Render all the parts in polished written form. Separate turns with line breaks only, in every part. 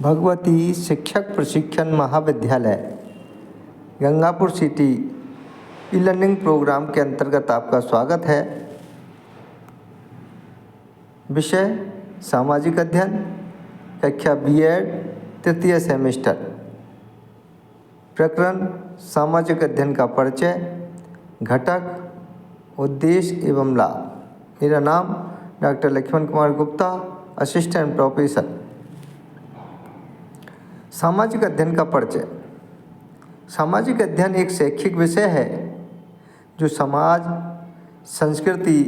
भगवती शिक्षक प्रशिक्षण महाविद्यालय Gangapur city e learning program के अंतर्गत आपका स्वागत है। विषय सामाजिक अध्ययन, कक्षा बीएड तृतीय सेमेस्टर। प्रकरण सामाजिक अध्ययन का परिचय, घटक, उद्देश्य एवं लाभ। मेरा नाम doctor Lakshman Kumar Gupta, assistant professor. सामाजिक अध्ययन का परिचय। सामाजिक अध्ययन एक शैक्षिक विषय है जो समाज, संस्कृति,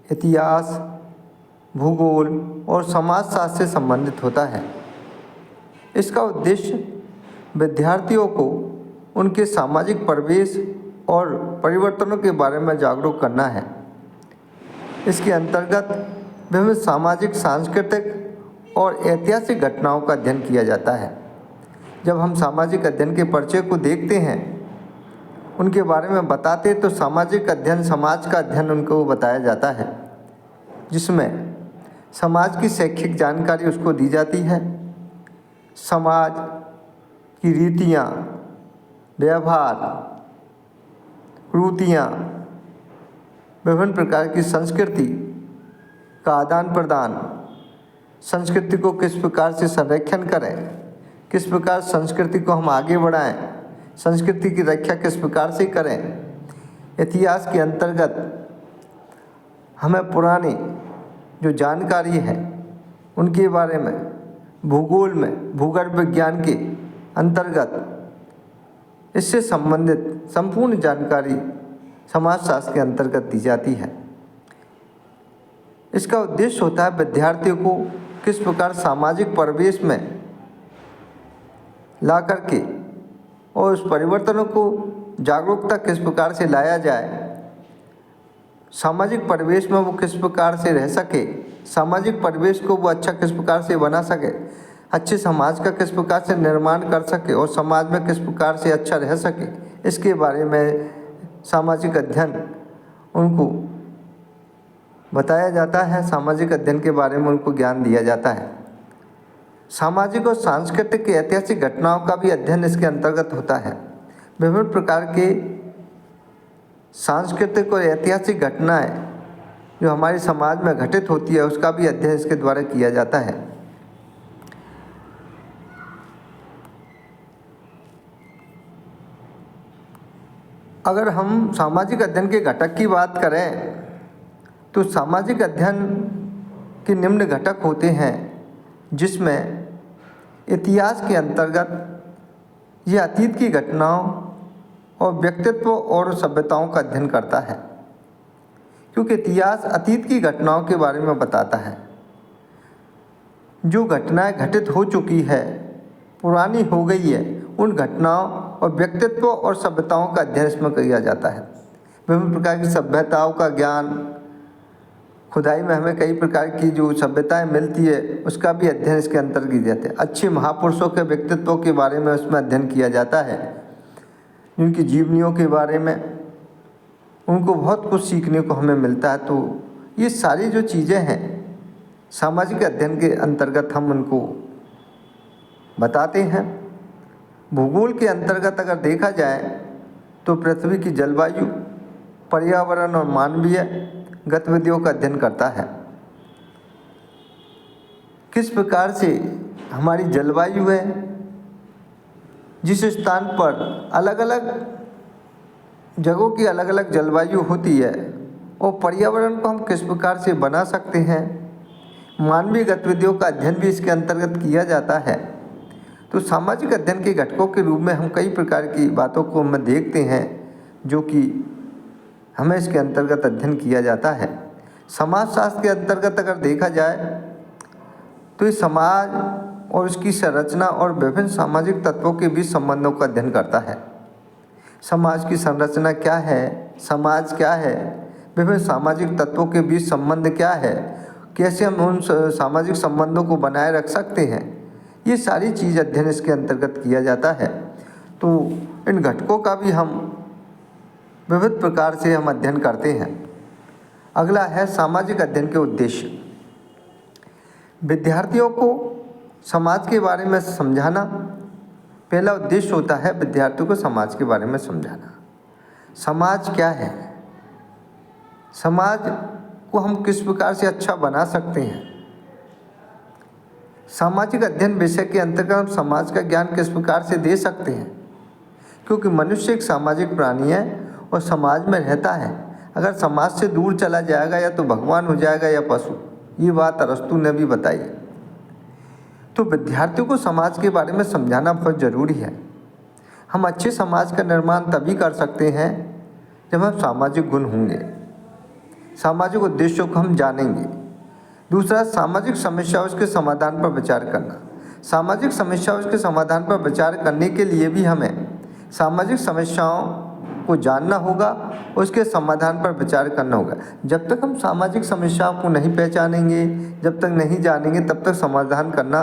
इतिहास, भूगोल और समाजशास्त्र से संबंधित होता है। इसका उद्देश्य विद्यार्थियों को उनके सामाजिक परिवेश और परिवर्तनों के बारे में जागरूक करना है। इसके अंतर्गत विभिन्न सामाजिक, सांस्कृतिक और ऐतिहासिक घटनाओं का अध्ययन किया जाता है। जब हम सामाजिक अध्ययन के परिचय को देखते हैं, उनके बारे में बताते तो सामाजिक अध्ययन समाज का अध्ययन उनको बताया जाता है, जिसमें समाज की शैक्षिक जानकारी उसको दी जाती है। समाज की रीतियाँ, व्यवहार, कृतियाँ, विभिन्न प्रकार की संस्कृति का आदान प्रदान, संस्कृति को किस प्रकार से संरक्षण करें, किस प्रकार संस्कृति को हम आगे बढ़ाएं, संस्कृति की रक्षा किस प्रकार से करें। इतिहास के अंतर्गत हमें पुरानी जो जानकारी है उनके बारे में, भूगोल में भूगर्भ विज्ञान के अंतर्गत इससे संबंधित संपूर्ण जानकारी समाजशास्त्र के अंतर्गत दी जाती है। इसका उद्देश्य होता है विद्यार्थियों को किस प्रकार सामाजिक परिवेश में ला करके और उस परिवर्तनों को जागरूकता किस प्रकार से लाया जाए, सामाजिक परिवेश में वो किस प्रकार से रह सके, सामाजिक परिवेश को वो अच्छा किस प्रकार से बना सके, अच्छे समाज का किस प्रकार से निर्माण कर सके और समाज में किस प्रकार से अच्छा रह सके, इसके बारे में सामाजिक अध्ययन उनको बताया जाता है। सामाजिक अध्ययन के बारे में उनको ज्ञान दिया जाता है। सामाजिक और सांस्कृतिक ऐतिहासिक घटनाओं का भी अध्ययन इसके अंतर्गत होता है। विभिन्न प्रकार के सांस्कृतिक और ऐतिहासिक घटनाएं जो हमारे समाज में घटित होती है, उसका भी अध्ययन इसके द्वारा किया जाता है। अगर हम सामाजिक अध्ययन के घटक की बात करें तो सामाजिक अध्ययन के निम्न घटक होते हैं, जिसमें इतिहास के अंतर्गत यह अतीत की घटनाओं और व्यक्तित्व और सभ्यताओं का अध्ययन करता है, क्योंकि इतिहास अतीत की घटनाओं के बारे में बताता है। जो घटनाएं घटित हो चुकी है, पुरानी हो गई है, उन घटनाओं और व्यक्तित्व और सभ्यताओं का अध्ययन इसमें किया जाता है। विभिन्न प्रकार की सभ्यताओं का ज्ञान, खुदाई में हमें कई प्रकार की जो सभ्यताएं मिलती है, उसका भी अध्ययन इसके अंतर्गत किया जाता है। अच्छे महापुरुषों के व्यक्तित्व के बारे में उसमें अध्ययन किया जाता है, उनकी जीवनियों के बारे में, उनको बहुत कुछ सीखने को हमें मिलता है। तो ये सारी जो चीज़ें हैं सामाजिक अध्ययन के अंतर्गत हम उनको बताते हैं। भूगोल के अंतर्गत अगर देखा जाए तो पृथ्वी की जलवायु, पर्यावरण और मानवीय गतिविधियों का अध्ययन करता है। किस प्रकार से हमारी जलवायु है, जिस स्थान पर अलग अलग जगहों की अलग अलग जलवायु होती है, और पर्यावरण को हम किस प्रकार से बना सकते हैं, मानवीय गतिविधियों का अध्ययन भी इसके अंतर्गत किया जाता है। तो सामाजिक अध्ययन के घटकों के रूप में हम कई प्रकार की बातों को हम देखते हैं, जो कि हमें इसके अंतर्गत अध्ययन किया जाता है। समाजशास्त्र के अंतर्गत अगर देखा जाए तो ये समाज और उसकी संरचना और विभिन्न सामाजिक तत्वों के बीच संबंधों का अध्ययन करता है। समाज की संरचना क्या है, समाज क्या है, विभिन्न सामाजिक तत्वों के बीच संबंध क्या है, कैसे हम उन सामाजिक संबंधों को बनाए रख सकते हैं, ये सारी चीज़ अध्ययन इसके अंतर्गत किया जाता है। तो इन घटकों का भी हम विविध प्रकार से हम अध्ययन करते हैं। अगला है सामाजिक अध्ययन के उद्देश्य। विद्यार्थियों को समाज के बारे में समझाना। पहला उद्देश्य होता है विद्यार्थियों को समाज के बारे में समझाना। समाज क्या है, समाज को हम किस प्रकार से अच्छा बना सकते हैं। सामाजिक अध्ययन विषय के अंतर्गत हम समाज का ज्ञान किस प्रकार से दे सकते हैं, क्योंकि मनुष्य एक सामाजिक प्राणी है और समाज में रहता है। अगर समाज से दूर चला जाएगा या तो भगवान हो जाएगा या पशु। ये बात अरस्तु ने भी बताई। तो विद्यार्थियों को समाज के बारे में समझाना बहुत ज़रूरी है। हम अच्छे समाज का निर्माण तभी कर सकते हैं जब हम सामाजिक गुण होंगे, सामाजिक उद्देश्यों को हम जानेंगे। दूसरा, सामाजिक समस्याओं के समाधान पर विचार करना। सामाजिक समस्याओं के समाधान पर विचार करने के लिए भी हमें सामाजिक समस्याओं को जानना होगा, उसके समाधान पर विचार करना होगा। जब तक हम सामाजिक समस्याओं को नहीं पहचानेंगे, जब तक नहीं जानेंगे, तब तक समाधान करना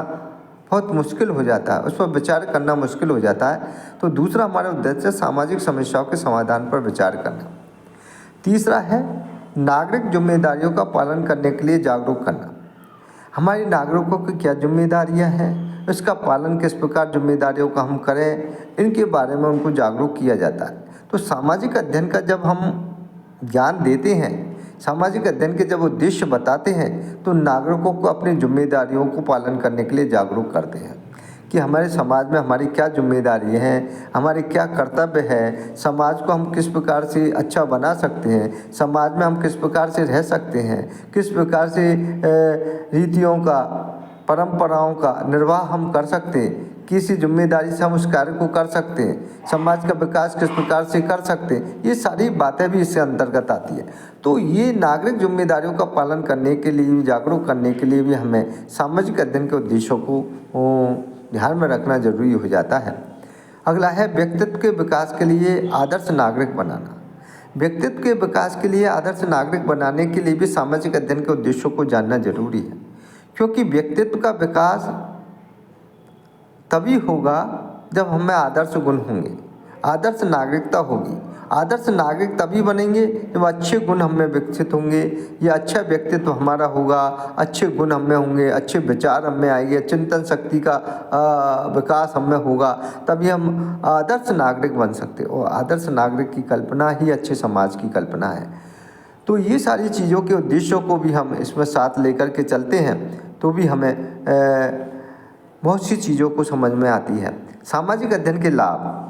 बहुत मुश्किल हो जाता है, उस पर विचार करना मुश्किल हो जाता है। तो दूसरा हमारा उद्देश्य सामाजिक समस्याओं के समाधान पर विचार करना। तीसरा है नागरिक जिम्मेदारियों का पालन करने के लिए जागरूक करना। हमारी नागरिकों की क्या जिम्मेदारियां हैं, इसका पालन किस प्रकार जिम्मेदारियों का हम करें, इनके बारे में उनको जागरूक किया जाता है। तो सामाजिक अध्ययन का जब हम ज्ञान देते हैं, सामाजिक अध्ययन के जब उद्देश्य बताते हैं, तो नागरिकों को अपनी जिम्मेदारियों को पालन करने के लिए जागरूक करते हैं कि हमारे समाज में हमारी क्या जिम्मेदारी है, हमारे क्या कर्तव्य है, समाज को हम किस प्रकार से अच्छा बना सकते हैं, समाज में हम किस प्रकार से रह सकते हैं, किस प्रकार से रीतियों का, परंपराओं का निर्वाह हम कर सकते हैं, किसी जिम्मेदारी से हम उस कार्य को कर सकते हैं, समाज का विकास किस प्रकार से कर सकते हैं। ये सारी बातें भी इससे अंतर्गत आती है। तो ये नागरिक जिम्मेदारियों का पालन करने के लिए, जागरूक करने के लिए भी हमें सामाजिक अध्ययन के उद्देश्यों को ध्यान में रखना जरूरी हो जाता है। अगला है व्यक्तित्व के विकास के लिए आदर्श नागरिक बनाना। व्यक्तित्व के विकास के लिए आदर्श नागरिक बनाने के लिए भी सामाजिक अध्ययन के उद्देश्यों को जानना जरूरी है, क्योंकि व्यक्तित्व का विकास तभी होगा जब हमें आदर्श गुण होंगे, आदर्श नागरिकता होगी। आदर्श नागरिक तभी बनेंगे जब अच्छे गुण हमें विकसित होंगे, या अच्छा व्यक्तित्व हमारा होगा, अच्छे गुण हमें होंगे, अच्छे विचार हमें आएंगे, चिंतन शक्ति का विकास हमें होगा, तभी हम आदर्श नागरिक बन सकते। और आदर्श नागरिक की कल्पना ही अच्छे समाज की कल्पना है। तो ये सारी चीज़ों के उद्देश्यों को भी हम इसमें साथ लेकर के चलते हैं तो भी हमें बहुत सी चीज़ों को समझ में आती है। सामाजिक अध्ययन के लाभ।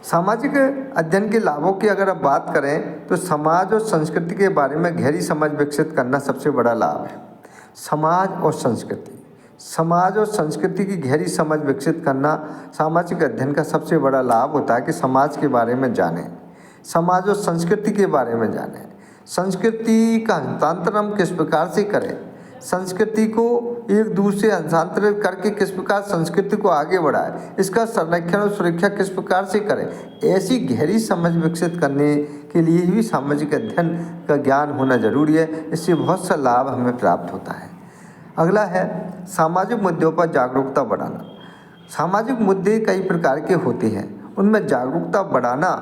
सामाजिक अध्ययन के लाभों की अगर आप बात करें तो समाज और संस्कृति के बारे में गहरी समझ विकसित करना सबसे बड़ा लाभ है। समाज और संस्कृति, समाज और संस्कृति की गहरी समझ विकसित करना सामाजिक अध्ययन का सबसे बड़ा लाभ होता है कि समाज के बारे में जानें, समाज और संस्कृति के बारे में जानें। संस्कृति का हस्तांतरण हम किस प्रकार से करें, संस्कृति को एक दूसरे से हस्तांतरित करके किस प्रकार संस्कृति को आगे बढ़ाएं, इसका संरक्षण और सुरक्षा किस प्रकार से करें, ऐसी गहरी समझ विकसित करने के लिए भी सामाजिक अध्ययन का ज्ञान होना जरूरी है। इससे बहुत सा लाभ हमें प्राप्त होता है। अगला है सामाजिक मुद्दों पर जागरूकता बढ़ाना। सामाजिक मुद्दे कई प्रकार के होते हैं, उनमें जागरूकता बढ़ाना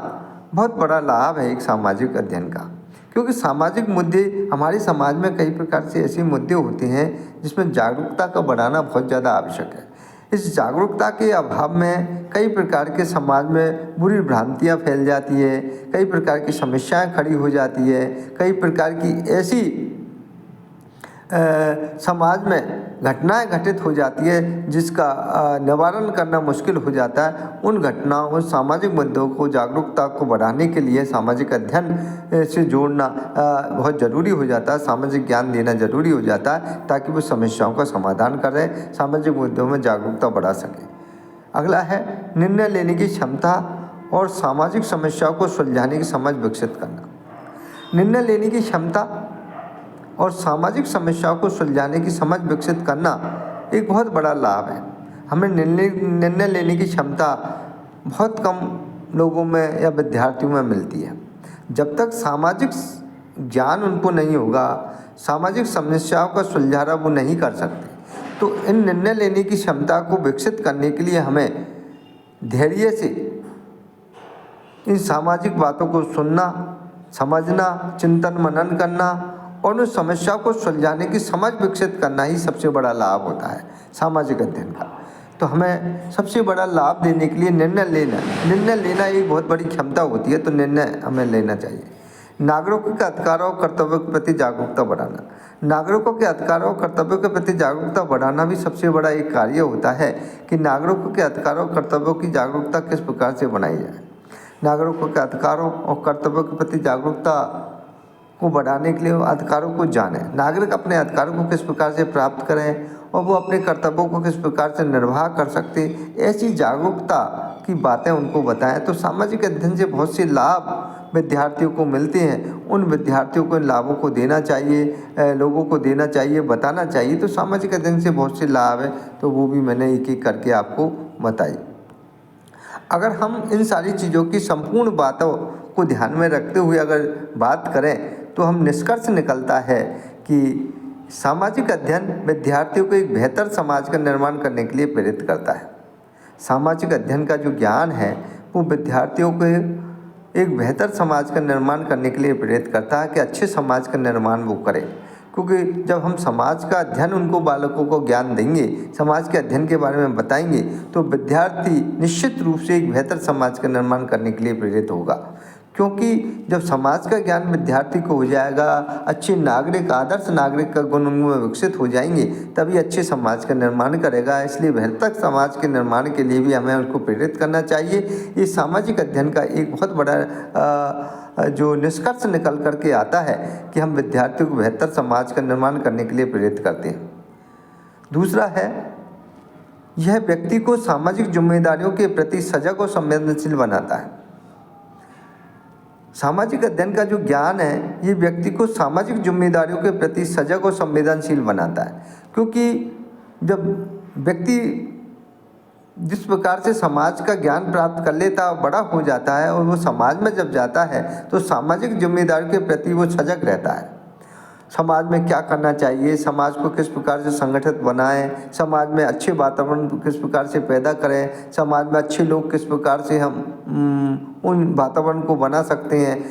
बहुत बड़ा लाभ है एक सामाजिक अध्ययन का, क्योंकि सामाजिक मुद्दे हमारे समाज में कई प्रकार से ऐसे मुद्दे होते हैं जिसमें जागरूकता का बढ़ाना बहुत ज़्यादा आवश्यक है। इस जागरूकता के अभाव में कई प्रकार के समाज में बुरी भ्रांतियाँ फैल जाती है, कई प्रकार की समस्याएं खड़ी हो जाती है, कई प्रकार की ऐसी समाज में घटनाएं घटित हो जाती है जिसका निवारण करना मुश्किल हो जाता है। उन घटनाओं और सामाजिक मुद्दों को, जागरूकता को बढ़ाने के लिए सामाजिक अध्ययन से जोड़ना बहुत ज़रूरी हो जाता है, सामाजिक ज्ञान देना ज़रूरी हो जाता है ताकि वो समस्याओं का समाधान करें, सामाजिक मुद्दों में जागरूकता बढ़ा सकें। अगला है निर्णय लेने की क्षमता और सामाजिक समस्याओं को सुलझाने की समझ विकसित करना। निर्णय लेने की क्षमता और सामाजिक समस्याओं को सुलझाने की समझ विकसित करना एक बहुत बड़ा लाभ है। हमें निर्णय लेने की क्षमता बहुत कम लोगों में या विद्यार्थियों में मिलती है। जब तक सामाजिक ज्ञान उनको नहीं होगा, सामाजिक समस्याओं का सुलझाना वो नहीं कर सकते। तो इन निर्णय लेने की क्षमता को विकसित करने के लिए हमें धैर्य से इन सामाजिक बातों को सुनना, समझना, चिंतन मनन करना और उस समस्या को सुलझाने की समझ विकसित करना ही सबसे बड़ा लाभ होता है सामाजिक अध्ययन का। तो हमें सबसे बड़ा लाभ देने के लिए निर्णय लेना एक बहुत बड़ी क्षमता होती है, तो निर्णय हमें लेना चाहिए। नागरिकों के अधिकारों और कर्तव्यों के प्रति जागरूकता बढ़ाना। नागरिकों के अधिकारों और कर्तव्यों के प्रति जागरूकता बढ़ाना भी सबसे बड़ा एक कार्य होता है कि नागरिकों के अधिकारों और कर्तव्यों की जागरूकता किस प्रकार से बनाई जाए। नागरिकों के अधिकारों और कर्तव्यों के प्रति जागरूकता को बढ़ाने के लिए अधिकारों को जानें। नागरिक अपने अधिकारों को किस प्रकार से प्राप्त करें और वो अपने कर्तव्यों को किस प्रकार से निर्वाह कर सकते, ऐसी जागरूकता की बातें उनको बताएं। तो सामाजिक अध्ययन से बहुत से लाभ विद्यार्थियों को मिलते हैं। उन विद्यार्थियों को इन लाभों को देना चाहिए, लोगों को देना चाहिए, बताना चाहिए। तो सामाजिक अध्ययन से बहुत से लाभ हैं, तो वो भी मैंने एक एक करके आपको बताई। अगर हम इन सारी चीज़ों की संपूर्ण बातों को ध्यान में रखते हुए अगर बात करें तो हम निष्कर्ष निकलता है कि सामाजिक अध्ययन विद्यार्थियों को एक बेहतर समाज का निर्माण करने के लिए प्रेरित करता है। सामाजिक अध्ययन का जो ज्ञान है वो विद्यार्थियों को एक बेहतर समाज का निर्माण करने के लिए प्रेरित करता है कि अच्छे समाज का निर्माण वो करें। क्योंकि जब हम समाज का अध्ययन उनको बालकों को ज्ञान देंगे, समाज के अध्ययन के बारे में बताएंगे, तो विद्यार्थी निश्चित रूप से एक बेहतर समाज का निर्माण करने के लिए प्रेरित होगा। क्योंकि जब समाज का ज्ञान विद्यार्थी को हो जाएगा, अच्छे नागरिक, आदर्श नागरिक का गुण उनमें विकसित हो जाएंगे, तभी अच्छे समाज का निर्माण करेगा। इसलिए बेहतर समाज के निर्माण के लिए भी हमें उसको प्रेरित करना चाहिए। ये सामाजिक अध्ययन का एक बहुत बड़ा जो निष्कर्ष निकल करके आता है कि हम विद्यार्थियों को बेहतर समाज का निर्माण करने के लिए प्रेरित करते हैं। दूसरा है, यह व्यक्ति को सामाजिक जिम्मेदारियों के प्रति सजग और संवेदनशील बनाता है। सामाजिक अध्ययन का जो ज्ञान है ये व्यक्ति को सामाजिक जिम्मेदारियों के प्रति सजग और संवेदनशील बनाता है। क्योंकि जब व्यक्ति जिस प्रकार से समाज का ज्ञान प्राप्त कर लेता है, बड़ा हो जाता है और वो समाज में जब जाता है तो सामाजिक जिम्मेदारी के प्रति वो सजग रहता है। समाज में क्या करना चाहिए, समाज को किस प्रकार से संगठित बनाएं, समाज में अच्छे वातावरण किस प्रकार से पैदा करें, समाज में अच्छे लोग किस प्रकार से हम उन वातावरण को बना सकते हैं,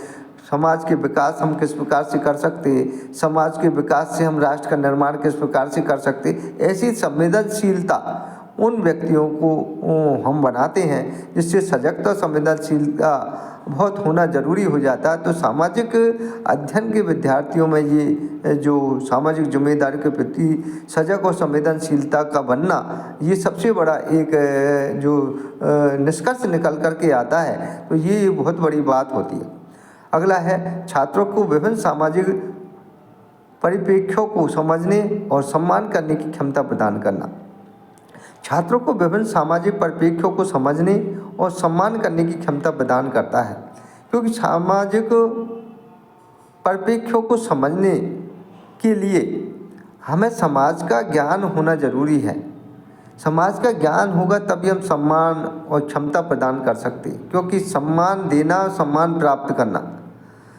समाज के विकास हम किस प्रकार से कर सकते हैं, समाज के विकास से हम राष्ट्र का निर्माण किस प्रकार से कर सकते हैं। ऐसी संवेदनशीलता उन व्यक्तियों को हम बनाते हैं जिससे सजगता, संवेदनशीलता बहुत होना ज़रूरी हो जाता है। तो सामाजिक अध्ययन के विद्यार्थियों में ये जो सामाजिक जिम्मेदारी के प्रति सजग और संवेदनशीलता का बनना, ये सबसे बड़ा एक जो निष्कर्ष निकल कर के आता है, तो ये बहुत बड़ी बात होती है। अगला है, छात्रों को विभिन्न सामाजिक परिप्रेक्ष्यों को समझने और सम्मान करने की क्षमता प्रदान करना। छात्रों को विभिन्न सामाजिक परिप्रेक्ष्यों को समझने और सम्मान करने की क्षमता प्रदान करता है। क्योंकि सामाजिक परिप्रेक्ष्यों को समझने के लिए हमें समाज का ज्ञान होना ज़रूरी है। समाज का ज्ञान होगा तभी हम सम्मान और क्षमता प्रदान कर सकते हैं। क्योंकि सम्मान देना, सम्मान प्राप्त करना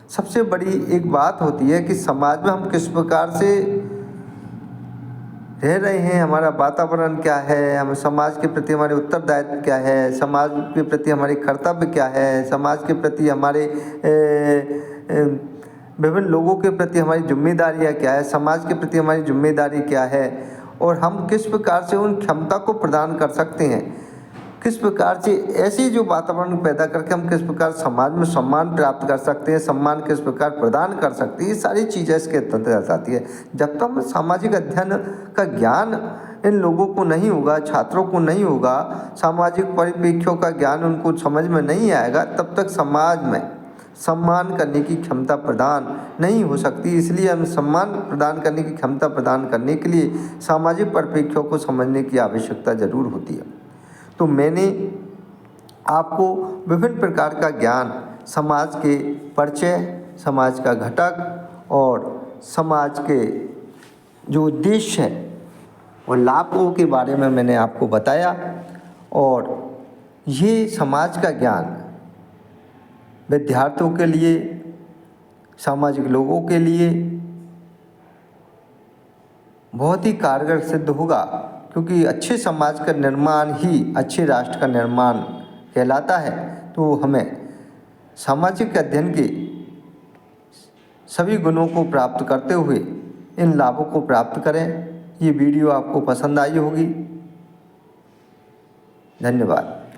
सबसे बड़ी एक बात होती है कि समाज में हम किस प्रकार से रह रहे हैं, हमारा वातावरण क्या है, हम समाज के प्रति हमारे उत्तरदायित्व क्या है, समाज के प्रति हमारे कर्तव्य क्या है, समाज के प्रति हमारे विभिन्न लोगों के प्रति हमारी जिम्मेदारियां क्या है, समाज के प्रति हमारी जिम्मेदारी क्या है, और हम किस प्रकार से उन क्षमता को प्रदान कर सकते हैं, किस प्रकार से ऐसे जो वातावरण पैदा करके हम किस प्रकार समाज में सम्मान प्राप्त कर सकते हैं, सम्मान किस प्रकार प्रदान कर सकते हैं, ये सारी चीज़ें इसके अंतर्गत आती है। जब तक हम सामाजिक अध्ययन का ज्ञान इन लोगों को नहीं होगा, छात्रों को नहीं होगा, सामाजिक परिप्रेक्ष्यों का ज्ञान उनको समझ में नहीं आएगा, तब तक समाज में सम्मान करने की क्षमता प्रदान नहीं हो सकती। इसलिए हम सम्मान प्रदान करने की क्षमता प्रदान करने के लिए सामाजिक परिप्रेक्ष्यों को समझने की आवश्यकता ज़रूर होती है। तो मैंने आपको विभिन्न प्रकार का ज्ञान, समाज के परिचय, समाज का घटक और समाज के जो उद्देश्य है और लाभों के बारे में मैंने आपको बताया। और ये समाज का ज्ञान विद्यार्थियों के लिए, सामाजिक लोगों के लिए बहुत ही कारगर सिद्ध होगा। क्योंकि अच्छे समाज का निर्माण ही अच्छे राष्ट्र का निर्माण कहलाता है। तो हमें सामाजिक अध्ययन के सभी गुणों को प्राप्त करते हुए इन लाभों को प्राप्त करें। ये वीडियो आपको पसंद आई होगी। धन्यवाद।